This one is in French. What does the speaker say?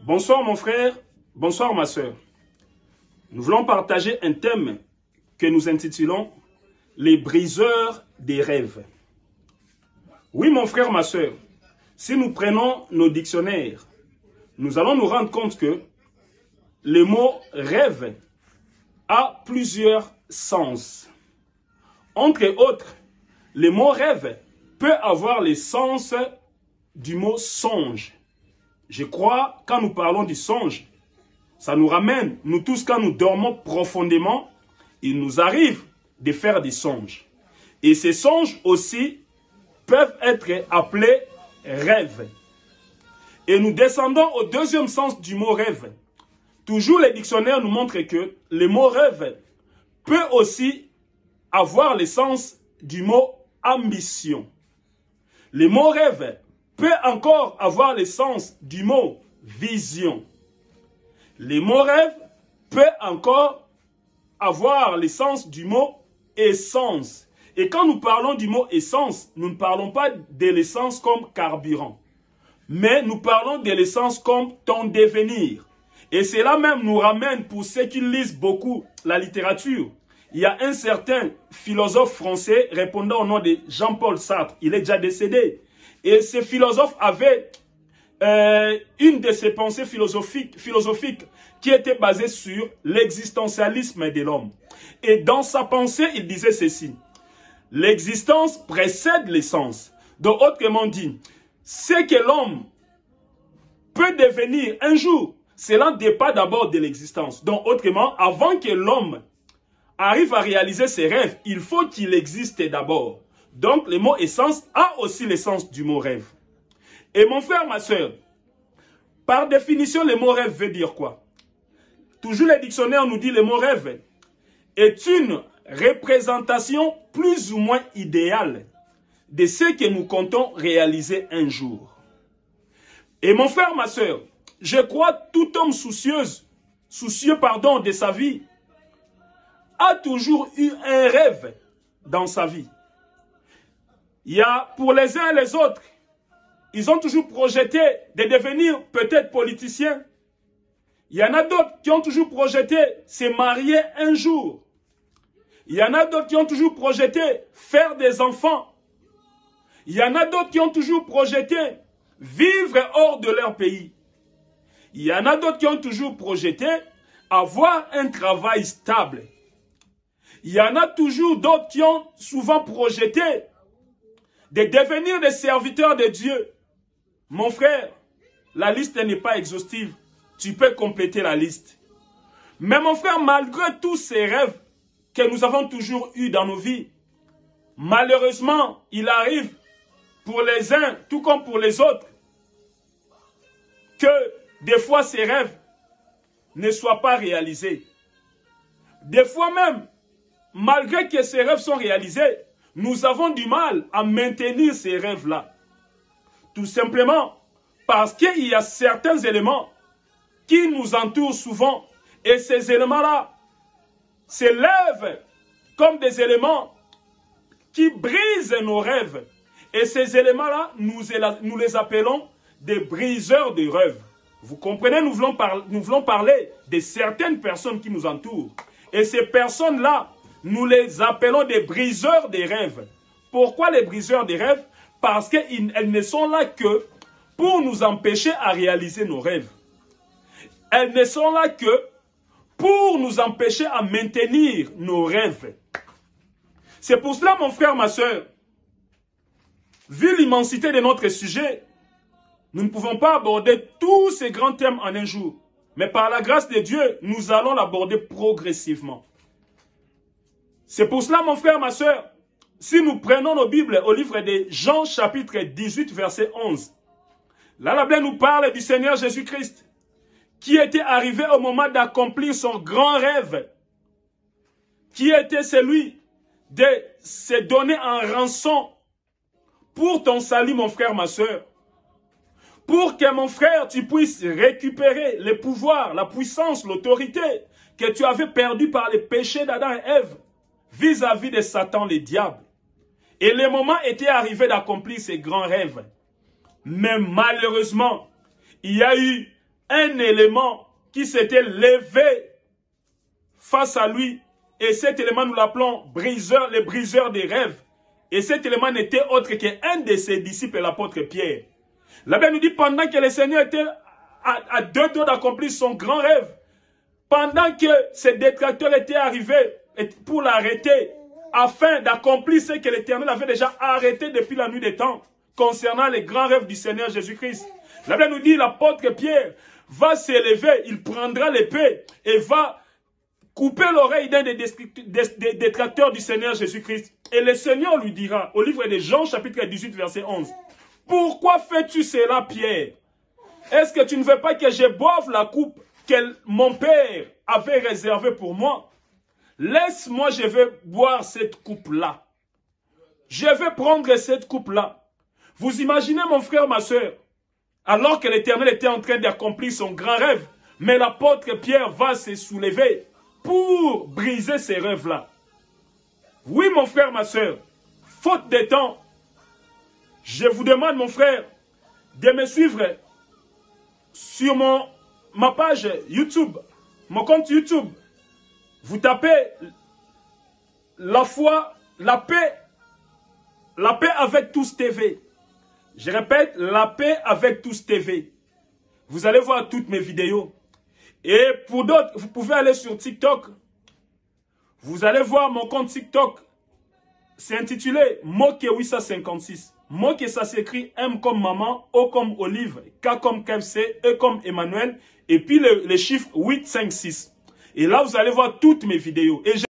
Bonsoir mon frère, bonsoir ma soeur. Nous voulons partager un thème que nous intitulons « Les briseurs des rêves ». Oui mon frère, ma soeur, si nous prenons nos dictionnaires, nous allons nous rendre compte que le mot « rêve » a plusieurs sens. Entre autres, le mot « rêve » peut avoir le sens du mot « songe ». Je crois, quand nous parlons du songe, ça nous ramène, nous tous, quand nous dormons profondément, il nous arrive de faire des songes. Et ces songes aussi peuvent être appelés rêves. Et nous descendons au deuxième sens du mot rêve. Toujours les dictionnaires nous montrent que le mot rêve peut aussi avoir le sens du mot ambition. Le mot rêve peut encore avoir le sens du mot vision. Le mot rêve peut encore avoir le sens du mot essence. Et quand nous parlons du mot essence, nous ne parlons pas de l'essence comme carburant, mais nous parlons de l'essence comme ton devenir. Et cela même nous ramène, pour ceux qui lisent beaucoup la littérature, il y a un certain philosophe français répondant au nom de Jean-Paul Sartre. Il est déjà décédé. Et ce philosophe avait une de ses pensées philosophiques qui était basée sur l'existentialisme de l'homme. Et dans sa pensée, il disait ceci: l'existence précède l'essence. Donc, autrement dit, ce que l'homme peut devenir un jour, cela ne dépend d'abord de l'existence. Donc, autrement, avant que l'homme arrive à réaliser ses rêves, il faut qu'il existe d'abord. Donc, le mot essence a aussi l'essence du mot rêve. Et mon frère, ma soeur, par définition, le mot rêve veut dire quoi? Toujours les dictionnaires nous disent le mot rêve est une représentation plus ou moins idéale de ce que nous comptons réaliser un jour. Et mon frère, ma soeur, je crois tout homme soucieux de sa vie a toujours eu un rêve dans sa vie. Il y a pour les uns et les autres, ils ont toujours projeté de devenir peut-être politiciens. Il y en a d'autres qui ont toujours projeté se marier un jour. Il y en a d'autres qui ont toujours projeté faire des enfants. Il y en a d'autres qui ont toujours projeté vivre hors de leur pays. Il y en a d'autres qui ont toujours projeté avoir un travail stable. Il y en a toujours d'autres qui ont souvent projeté de devenir des serviteurs de Dieu. Mon frère, la liste n'est pas exhaustive. Tu peux compléter la liste. Mais mon frère, malgré tous ces rêves que nous avons toujours eus dans nos vies, malheureusement, il arrive pour les uns, tout comme pour les autres, que des fois ces rêves ne soient pas réalisés. Des fois même, malgré que ces rêves sont réalisés, nous avons du mal à maintenir ces rêves-là. Tout simplement parce qu'il y a certains éléments qui nous entourent souvent. Et ces éléments-là s'élèvent comme des éléments qui brisent nos rêves. Et ces éléments-là, nous les appelons des briseurs de rêves. Vous comprenez, nous voulons parler de certaines personnes qui nous entourent. Et ces personnes-là, nous les appelons des briseurs des rêves. Pourquoi les briseurs des rêves? Parce qu'elles ne sont là que pour nous empêcher à réaliser nos rêves. Elles ne sont là que pour nous empêcher à maintenir nos rêves. C'est pour cela, mon frère, ma soeur, vu l'immensité de notre sujet, nous ne pouvons pas aborder tous ces grands thèmes en un jour. Mais par la grâce de Dieu, nous allons l'aborder progressivement. C'est pour cela, mon frère, ma soeur, si nous prenons nos Bibles au livre de Jean, chapitre 18, verset 11, là, la Bible nous parle du Seigneur Jésus-Christ, qui était arrivé au moment d'accomplir son grand rêve, qui était celui de se donner en rançon pour ton salut, mon frère, ma soeur, pour que, mon frère, tu puisses récupérer le pouvoir, la puissance, l'autorité que tu avais perdu par les péchés d'Adam et Ève vis-à-vis de Satan, le diable. Et le moment était arrivé d'accomplir ces grands rêves. Mais malheureusement, il y a eu un élément qui s'était levé face à lui. Et cet élément, nous l'appelons briseur, les briseurs des rêves. Et cet élément n'était autre qu'un de ses disciples, l'apôtre Pierre. La Bible nous dit, pendant que le Seigneur était à deux doigts d'accomplir son grand rêve, pendant que ses détracteurs étaient arrivés pour l'arrêter, afin d'accomplir ce que l'Éternel avait déjà arrêté depuis la nuit des temps, concernant les grands rêves du Seigneur Jésus-Christ. La Bible nous dit, l'apôtre Pierre va s'élever, il prendra l'épée et va couper l'oreille d'un des détracteurs du Seigneur Jésus-Christ. Et le Seigneur lui dira, au livre de Jean, chapitre 18, verset 11, « Pourquoi fais-tu cela, Pierre? Est-ce que tu ne veux pas que je boive la coupe que mon Père avait réservée pour moi? Laisse-moi, je vais boire cette coupe-là. Je vais prendre cette coupe-là. » Vous imaginez, mon frère, ma soeur, alors que l'Éternel était en train d'accomplir son grand rêve, mais l'apôtre Pierre va se soulever pour briser ces rêves-là. Oui, mon frère, ma soeur, faute de temps, je vous demande, mon frère, de me suivre sur ma page YouTube, mon compte YouTube. Vous tapez la foi, la paix avec tous TV. Je répète, la paix avec tous TV. Vous allez voir toutes mes vidéos. Et pour d'autres, vous pouvez aller sur TikTok. Vous allez voir mon compte TikTok. C'est intitulé Moke856. Moke, ça s'écrit M comme maman, O comme Olive, K comme KFC, E comme Emmanuel. Et puis le chiffre 856. Et là, vous allez voir toutes mes vidéos. Et